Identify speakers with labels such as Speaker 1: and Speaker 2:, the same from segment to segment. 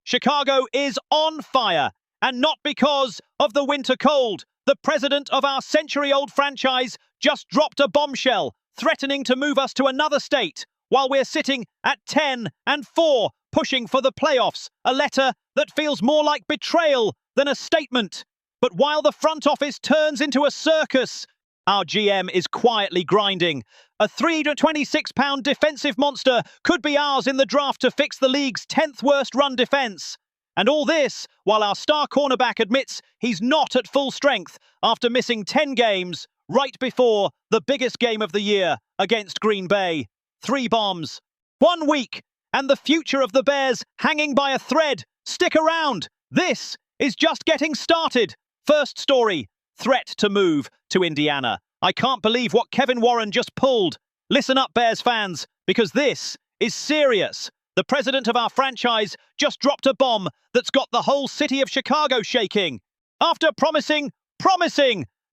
Speaker 1: Chicago is on fire, and not because of the winter cold. The president of our century-old franchise just dropped a bombshell, threatening to move us to another state, while we're sitting at 10-4, pushing for the playoffs, a letter that feels more like betrayal than a statement. But while the front office turns into a circus, our GM is quietly grinding. A £326 defensive monster could be ours in the draft to fix the league's 10th worst run defense. And all this while our star cornerback admits he's not at full strength after missing 10 games right before the biggest game of the year against Green Bay. 3 bombs, 1 week, and the future of the Bears hanging by a thread. Stick around. This is just getting started. First story, threat to move to Indiana. I can't believe what Kevin Warren just pulled. Listen up, Bears fans, because this is serious. The president of our franchise just dropped a bomb that's got the whole city of Chicago shaking. After promising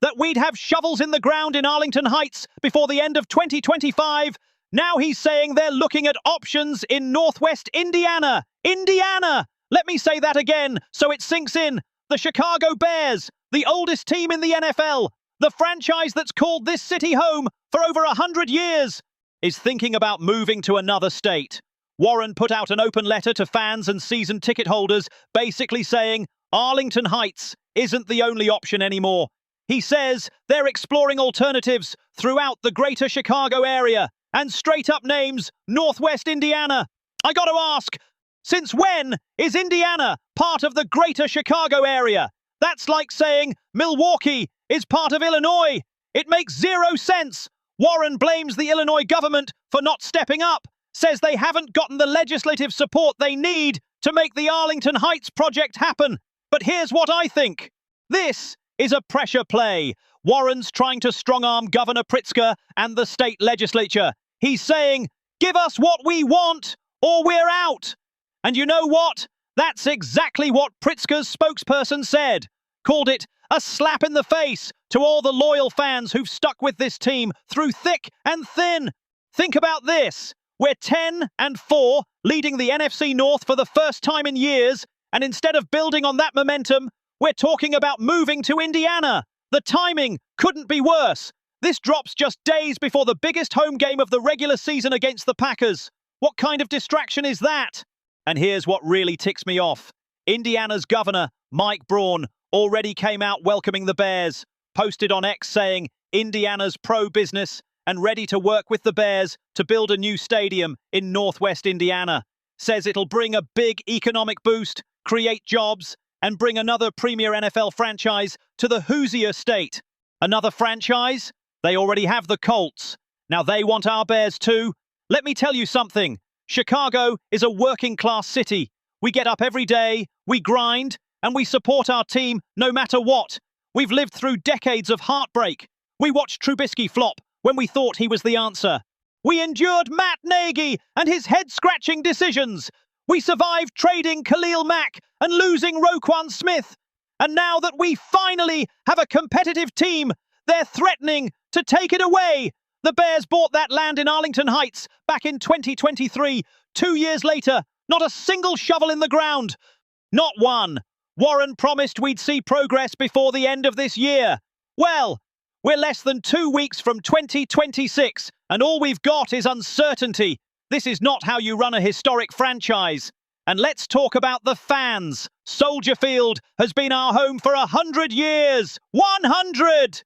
Speaker 1: that we'd have shovels in the ground in Arlington Heights before the end of 2025, now he's saying they're looking at options in Northwest Indiana. Indiana! Let me say that again so it sinks in. The Chicago Bears, the oldest team in the NFL, the franchise that's called this city home for over 100 years, is thinking about moving to another state. Warren put out an open letter to fans and season ticket holders, basically saying Arlington Heights isn't the only option anymore. He says they're exploring alternatives throughout the greater Chicago area, and straight up names Northwest Indiana. I got to ask, since when is Indiana part of the greater Chicago area? That's like saying Milwaukee is part of Illinois. It makes zero sense. Warren blames the Illinois government for not stepping up, says they haven't gotten the legislative support they need to make the Arlington Heights project happen. But here's what I think. This is a pressure play. Warren's trying to strong-arm Governor Pritzker and the state legislature. He's saying, give us what we want or we're out. And you know what? That's exactly what Pritzker's spokesperson said. Called it a slap in the face to all the loyal fans who've stuck with this team through thick and thin. Think about this. We're 10-4, leading the NFC North for the first time in years, and instead of building on that momentum, we're talking about moving to Indiana. The timing couldn't be worse. This drops just days before the biggest home game of the regular season against the Packers. What kind of distraction is that? And here's what really ticks me off. Indiana's governor, Mike Braun, already came out welcoming the Bears, posted on X saying Indiana's pro-business and ready to work with the Bears to build a new stadium in Northwest Indiana. Says it'll bring a big economic boost, create jobs, and bring another premier NFL franchise to the Hoosier state. Another franchise? They already have the Colts. Now they want our Bears too. Let me tell you something. Chicago is a working-class city. We get up every day, we grind, and we support our team no matter what. We've lived through decades of heartbreak. We watched Trubisky flop when we thought he was the answer. We endured Matt Nagy and his head-scratching decisions. We survived trading Khalil Mack and losing Roquan Smith. And now that we finally have a competitive team, they're threatening to take it away. The Bears bought that land in Arlington Heights back in 2023. 2 years later, not a single shovel in the ground. Not one. Warren promised we'd see progress before the end of this year. Well, we're less than 2 weeks from 2026, and all we've got is uncertainty. This is not how you run a historic franchise. And let's talk about the fans. Soldier Field has been our home for 100 years. 100!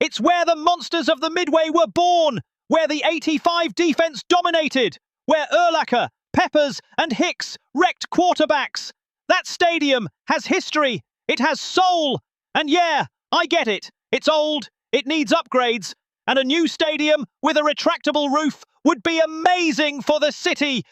Speaker 1: It's where the monsters of the Midway were born, where the '85 defense dominated, where Urlacher, Peppers, and Hicks wrecked quarterbacks. That stadium has history, it has soul, and yeah, I get it. It's old, it needs upgrades, and a new stadium with a retractable roof would be amazing for the city.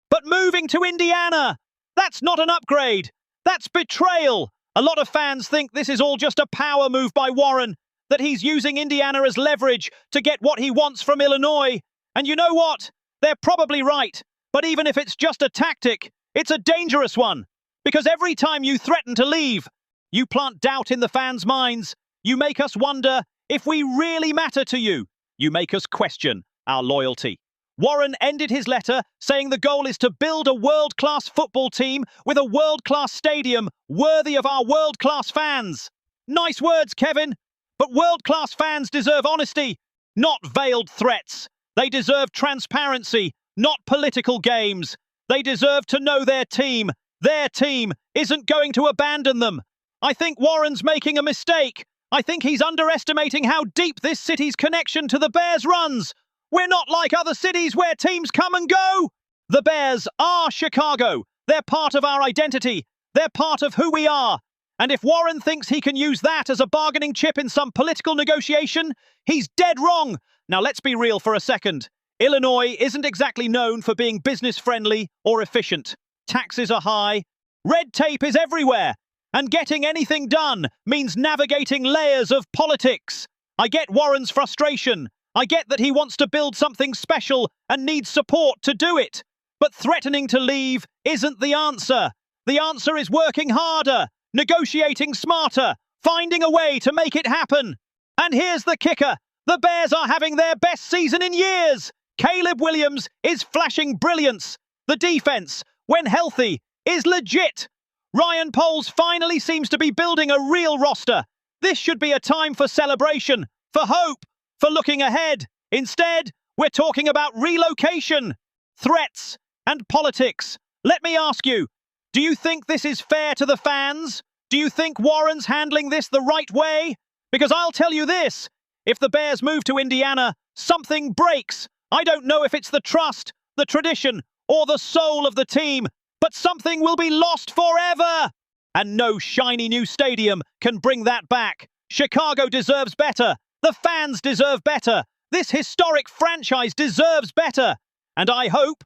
Speaker 1: But moving to Indiana, that's not an upgrade. That's betrayal. A lot of fans think this is all just a power move by Warren, that he's using Indiana as leverage to get what he wants from Illinois. And you know what? They're probably right. But even if it's just a tactic, it's a dangerous one. Because every time you threaten to leave, you plant doubt in the fans' minds. You make us wonder if we really matter to you. You make us question our loyalty. Warren ended his letter saying the goal is to build a world-class football team with a world-class stadium worthy of our world-class fans. Nice words, Kevin. But world-class fans deserve honesty, not veiled threats. They deserve transparency, not political games. They deserve to know their team. Their team isn't going to abandon them. I think Warren's making a mistake. I think he's underestimating how deep this city's connection to the Bears runs. We're not like other cities where teams come and go. The Bears are Chicago. They're part of our identity. They're part of who we are. And if Warren thinks he can use that as a bargaining chip in some political negotiation, he's dead wrong. Now let's be real for a second. Illinois isn't exactly known for being business-friendly or efficient. Taxes are high. Red tape is everywhere. And getting anything done means navigating layers of politics. I get Warren's frustration. I get that he wants to build something special and needs support to do it. But threatening to leave isn't the answer. The answer is working harder, negotiating smarter, finding a way to make it happen. And here's the kicker. The Bears are having their best season in years. Caleb Williams is flashing brilliance. The defense, when healthy, is legit. Ryan Poles finally seems to be building a real roster. This should be a time for celebration, for hope, for looking ahead. Instead, we're talking about relocation, threats, and politics. Let me ask you, do you think this is fair to the fans? Do you think Warren's handling this the right way? Because I'll tell you this, if the Bears move to Indiana, something breaks. I don't know if it's the trust, the tradition, or the soul of the team, but something will be lost forever. And no shiny new stadium can bring that back. Chicago deserves better. The fans deserve better. This historic franchise deserves better. And I hope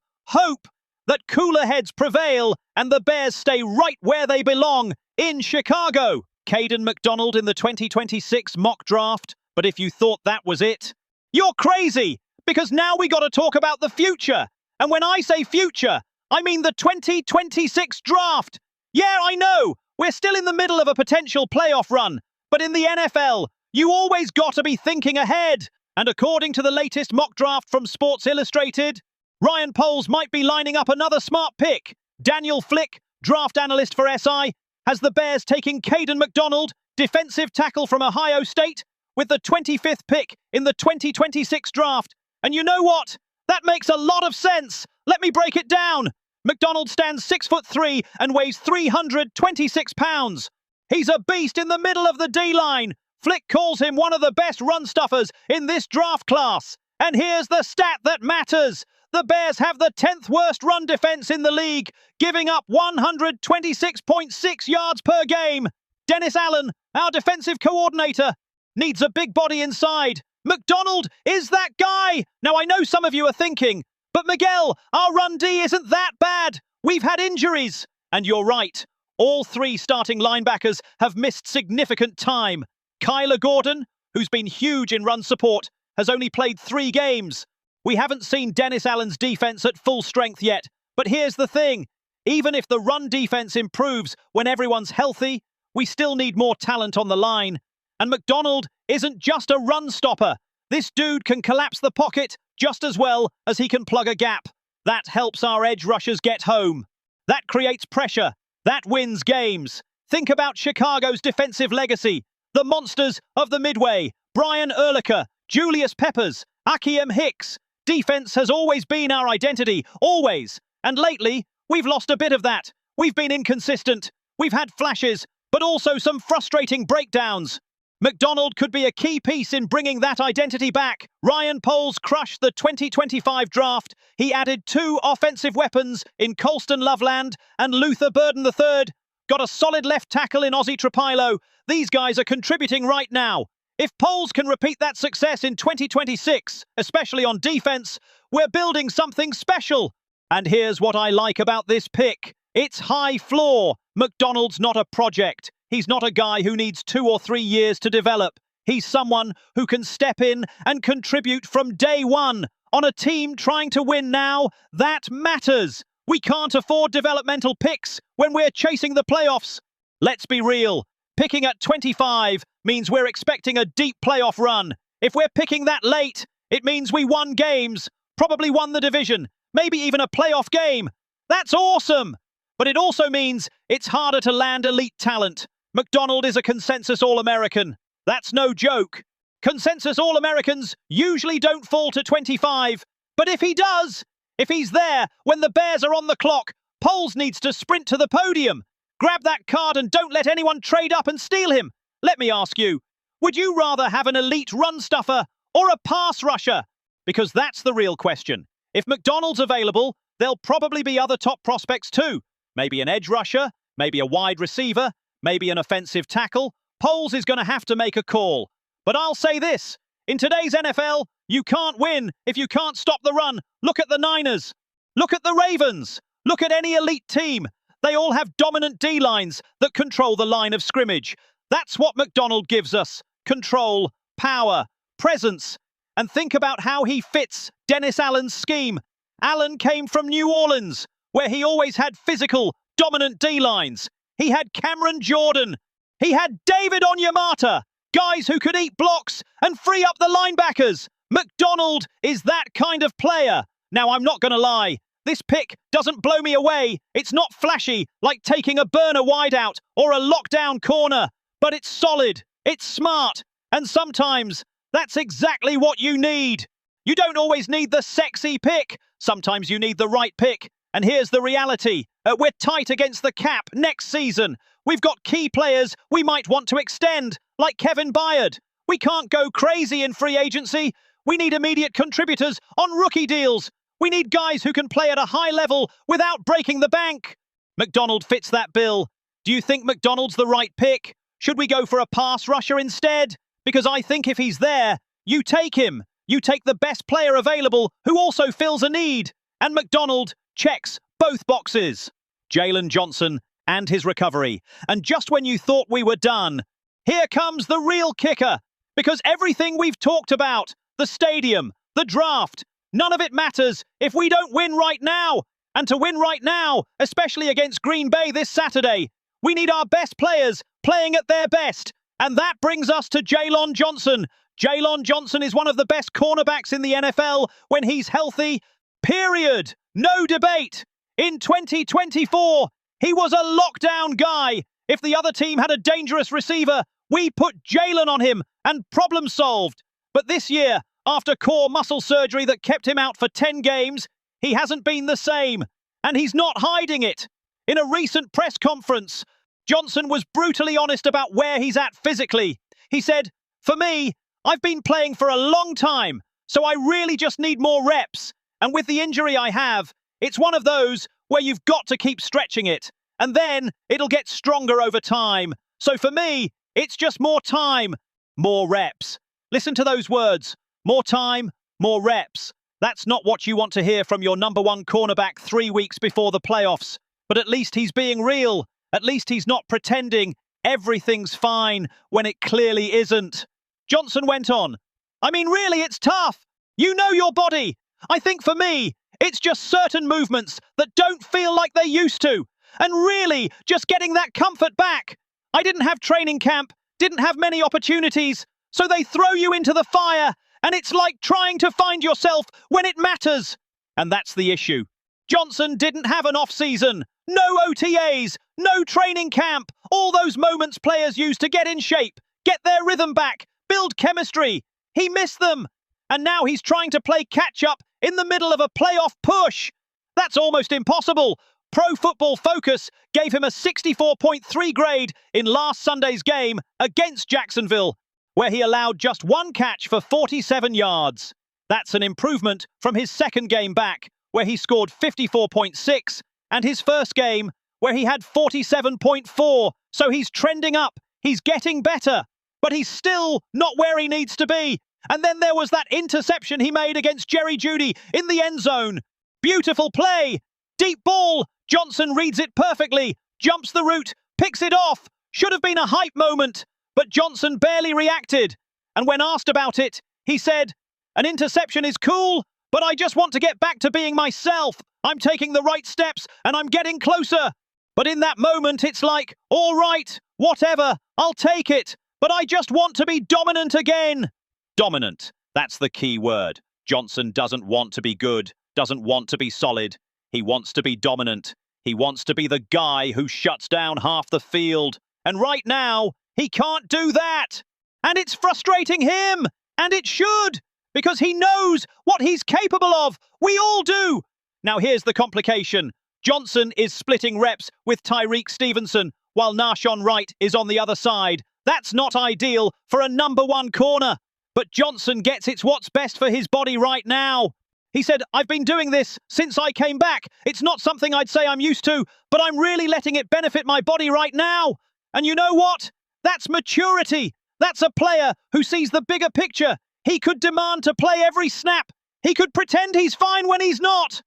Speaker 1: that cooler heads prevail and the Bears stay right where they belong, in Chicago. Caden McDonald in the 2026 mock draft. But if you thought that was it, you're crazy, because now we got to talk about the future. And when I say future, I mean the 2026 draft. Yeah, I know, we're still in the middle of a potential playoff run, but in the NFL, you always got to be thinking ahead. And according to the latest mock draft from Sports Illustrated, Ryan Poles might be lining up another smart pick. Daniel Flick, draft analyst for SI, has the Bears taking Caden McDonald, defensive tackle from Ohio State, with the 25th pick in the 2026 draft. And you know what? That makes a lot of sense. Let me break it down. McDonald stands 6'3" and weighs 326 pounds. He's a beast in the middle of the D-line. Flick calls him one of the best run stuffers in this draft class. And here's the stat that matters. The Bears have the 10th worst run defense in the league, giving up 126.6 yards per game. Dennis Allen, our defensive coordinator, needs a big body inside. McDonald is that guy. Now, I know some of you are thinking, but Miguel, our run D isn't that bad. We've had injuries. And you're right. All three starting linebackers have missed significant time. Kyler Gordon, who's been huge in run support, has only played 3 games. We haven't seen Dennis Allen's defense at full strength yet. But here's the thing. Even if the run defense improves when everyone's healthy, we still need more talent on the line. And McDonald isn't just a run stopper. This dude can collapse the pocket just as well as he can plug a gap. That helps our edge rushers get home. That creates pressure. That wins games. Think about Chicago's defensive legacy. The monsters of the Midway. Brian Urlacher, Julius Peppers, Akiem Hicks. Defense has always been our identity, always. And lately, we've lost a bit of that. We've been inconsistent. We've had flashes, but also some frustrating breakdowns. McDonald could be a key piece in bringing that identity back. Ryan Poles crushed the 2025 draft. He added 2 offensive weapons in Colston Loveland and Luther Burden III. Got a solid left tackle in Ozzie Trapilo. These guys are contributing right now. If Poles can repeat that success in 2026, especially on defense, we're building something special. And here's what I like about this pick. It's high floor. McDonald's not a project. He's not a guy who needs 2 or 3 years to develop. He's someone who can step in and contribute from day one. On a team trying to win now, that matters. We can't afford developmental picks when we're chasing the playoffs. Let's be real. Picking at 25 means we're expecting a deep playoff run. If we're picking that late, it means we won games. probably won the division, maybe even a playoff game. That's awesome! But it also means it's harder to land elite talent. McDonald is a consensus All-American. That's no joke. Consensus All-Americans usually don't fall to 25. But if he does, if he's there when the Bears are on the clock, Poles needs to sprint to the podium. Grab that card and don't let anyone trade up and steal him. Let me ask you, would you rather have an elite run stuffer or a pass rusher? Because that's the real question. If McDonald's available, there'll probably be other top prospects too. Maybe an edge rusher, maybe a wide receiver, maybe an offensive tackle. Poles is going to have to make a call. But I'll say this, in today's NFL, you can't win if you can't stop the run. Look at the Niners. Look at the Ravens. Look at any elite team. They all have dominant D-lines that control the line of scrimmage. That's what McDonald gives us. Control, power, presence. And think about how he fits Dennis Allen's scheme. Allen came from New Orleans, where he always had physical, dominant D-lines. He had Cameron Jordan. He had David Onyemata. Guys who could eat blocks and free up the linebackers. McDonald is that kind of player. Now, I'm not going to lie. This pick doesn't blow me away. It's not flashy, like taking a burner wideout or a lockdown corner. But it's solid. It's smart. And sometimes that's exactly what you need. You don't always need the sexy pick. Sometimes you need the right pick. And here's the reality. We're tight against the cap next season. We've got key players we might want to extend, like Kevin Byard. We can't go crazy in free agency. We need immediate contributors on rookie deals. We need guys who can play at a high level without breaking the bank. McDonald fits that bill. Do you think McDonald's the right pick? Should we go for a pass rusher instead? Because I think if he's there, you take him. You take the best player available who also fills a need. And McDonald checks both boxes. Jalen Johnson and his recovery. And just when you thought we were done, here comes the real kicker. Because everything we've talked about, the stadium, the draft, none of it matters if we don't win right now. And to win right now, especially against Green Bay this Saturday, we need our best players playing at their best. And that brings us to Jalen Johnson. Jalen Johnson is one of the best cornerbacks in the NFL when he's healthy. Period. No debate. In 2024, he was a lockdown guy. If the other team had a dangerous receiver, we put Jalen on him and problem solved. But this year, after core muscle surgery that kept him out for 10 games, he hasn't been the same. And he's not hiding it. In a recent press conference, Johnson was brutally honest about where he's at physically. He said, "For me, I've been playing for a long time, so I really just need more reps. And with the injury I have, it's one of those where you've got to keep stretching it. And then it'll get stronger over time. So for me, it's just more time, more reps." Listen to those words. More time, more reps. That's not what you want to hear from your number one cornerback 3 weeks before the playoffs. But at least he's being real. At least he's not pretending everything's fine when it clearly isn't. Johnson went on, "I mean, really, it's tough. You know your body. I think for me, it's just certain movements that don't feel like they used to. And really, just getting that comfort back. I didn't have training camp, didn't have many opportunities, so they throw you into the fire, and it's like trying to find yourself when it matters." And that's the issue. Johnson didn't have an off-season. No OTAs, no training camp, all those moments players use to get in shape, get their rhythm back, build chemistry. He missed them. And now he's trying to play catch-up in the middle of a playoff push. That's almost impossible. Pro Football Focus gave him a 64.3 grade in last Sunday's game against Jacksonville, where he allowed just one catch for 47 yards. That's an improvement from his second game back, where he scored 54.6, and his first game, where he had 47.4. So he's trending up. He's getting better. But he's still not where he needs to be. And then there was that interception he made against Jerry Jeudy in the end zone. Beautiful play. Deep ball. Johnson reads it perfectly. Jumps the route. Picks it off. Should have been a hype moment. But Johnson barely reacted. And when asked about it, he said, "An interception is cool, but I just want to get back to being myself. I'm taking the right steps and I'm getting closer." But in that moment, it's like, all right, whatever, I'll take it. But I just want to be dominant again. Dominant, that's the key word. Johnson doesn't want to be good, doesn't want to be solid. He wants to be dominant. He wants to be the guy who shuts down half the field. And right now, he can't do that. And it's frustrating him. And it should. Because he knows what he's capable of. We all do. Now here's the complication. Johnson is splitting reps with Tyreek Stevenson, while Nashon Wright is on the other side. That's not ideal for a #1 corner. But Johnson gets it's what's best for his body right now. He said, I've been doing this since I came back. It's not something I'd say I'm used to, but I'm really letting it benefit my body right now. And you know what? That's maturity. That's a player who sees the bigger picture. He could demand to play every snap. He could pretend he's fine when he's not.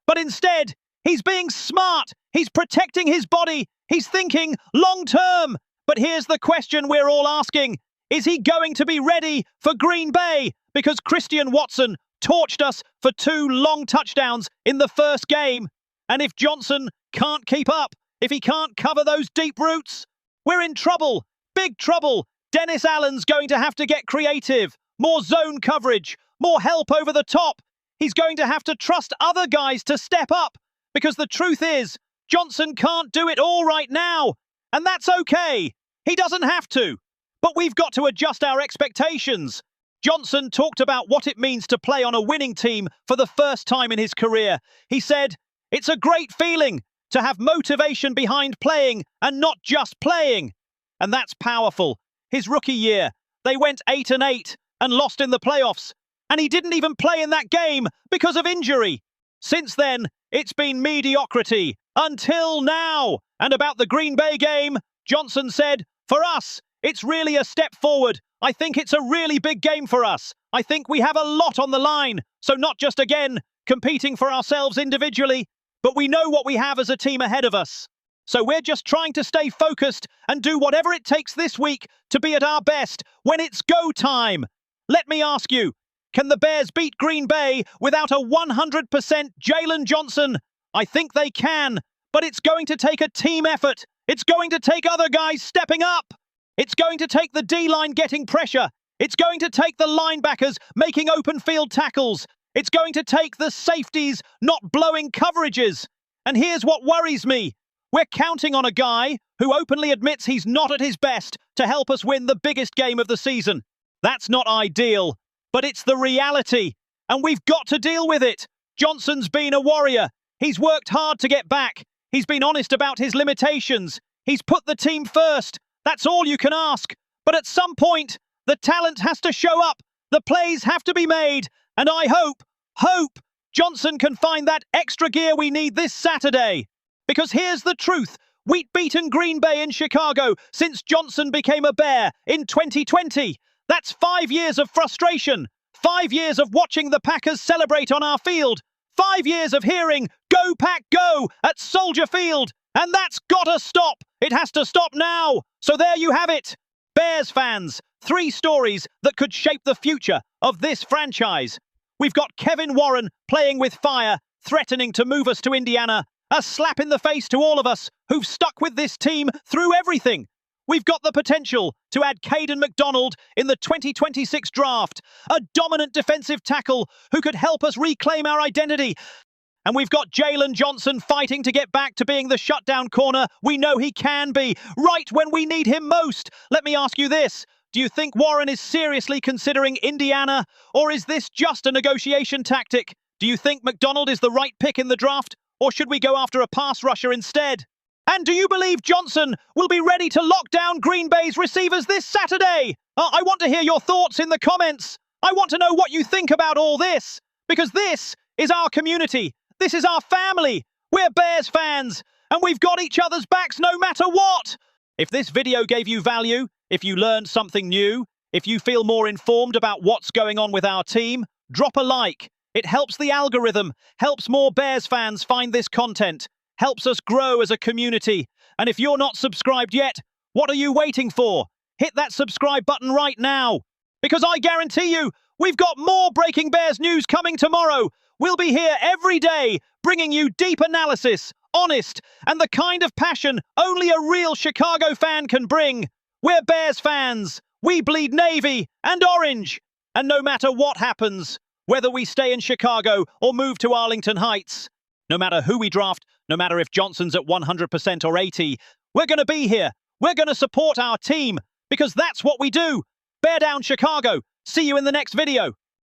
Speaker 1: But instead, he's being smart. He's protecting his body. He's thinking long term. But here's the question we're all asking. Is he going to be ready for Green Bay? Because Christian Watson torched us for 2 long touchdowns in the first game. And if Johnson can't keep up, if he can't cover those deep routes, we're in trouble. Big trouble. Dennis Allen's going to have to get creative. More zone coverage. More help over the top. He's going to have to trust other guys to step up. Because the truth is, Johnson can't do it all right now. And that's okay. He doesn't have to. But we've got to adjust our expectations. Johnson talked about what it means to play on a winning team for the first time in his career. He said, it's a great feeling to have motivation behind playing and not just playing. And that's powerful. His rookie year, they went 8-8 and lost in the playoffs. And he didn't even play in that game because of injury. Since then, it's been mediocrity until now. And about the Green Bay game, Johnson said, for us, it's really a step forward. I think it's a really big game for us. I think we have a lot on the line. So not just, again, competing for ourselves individually, but we know what we have as a team ahead of us. So we're just trying to stay focused and do whatever it takes this week to be at our best when it's go time. Let me ask you, can the Bears beat Green Bay without a 100% Jalen Johnson? I think they can, but it's going to take a team effort. It's going to take other guys stepping up. It's going to take the D-line getting pressure. It's going to take the linebackers making open field tackles. It's going to take the safeties not blowing coverages. And here's what worries me. We're counting on a guy who openly admits he's not at his best to help us win the biggest game of the season. That's not ideal, but it's the reality. And we've got to deal with it. Johnson's been a warrior. He's worked hard to get back. He's been honest about his limitations. He's put the team first. That's all you can ask. But at some point, the talent has to show up. The plays have to be made. And I hope Johnson can find that extra gear we need this Saturday. Because here's the truth. We'd beaten Green Bay in Chicago since Johnson became a Bear in 2020. That's 5 years of frustration. 5 years of watching the Packers celebrate on our field. 5 years of hearing, "Go Pack, go!" at Soldier Field. And that's gotta stop. It has to stop now. So there you have it. Bears fans, 3 stories that could shape the future of this franchise. We've got Kevin Warren playing with fire, threatening to move us to Indiana. A slap in the face to all of us who've stuck with this team through everything. We've got the potential to add Caden McDonald in the 2026 draft, a dominant defensive tackle who could help us reclaim our identity. And we've got Jalen Johnson fighting to get back to being the shutdown corner we know he can be, right when we need him most. Let me ask you this. Do you think Warren is seriously considering Indiana, or is this just a negotiation tactic? Do you think McDonald is the right pick in the draft, or should we go after a pass rusher instead? And do you believe Johnson will be ready to lock down Green Bay's receivers this Saturday? I want to hear your thoughts in the comments. I want to know what you think about all this, because this is our community. This is our family. We're Bears fans, and we've got each other's backs no matter what. If this video gave you value, if you learned something new, if you feel more informed about what's going on with our team, drop a like. It helps the algorithm, helps more Bears fans find this content, helps us grow as a community. And if you're not subscribed yet, what are you waiting for? Hit that subscribe button right now. Because I guarantee you, we've got more Breaking Bears news coming tomorrow. We'll be here every day, bringing you deep analysis, honest, and the kind of passion only a real Chicago fan can bring. We're Bears fans. We bleed navy and orange. And no matter what happens, whether we stay in Chicago or move to Arlington Heights. No matter who we draft, no matter if Johnson's at 100% or 80%, we're going to be here. We're going to support our team, because that's what we do. Bear down, Chicago. See you in the next video.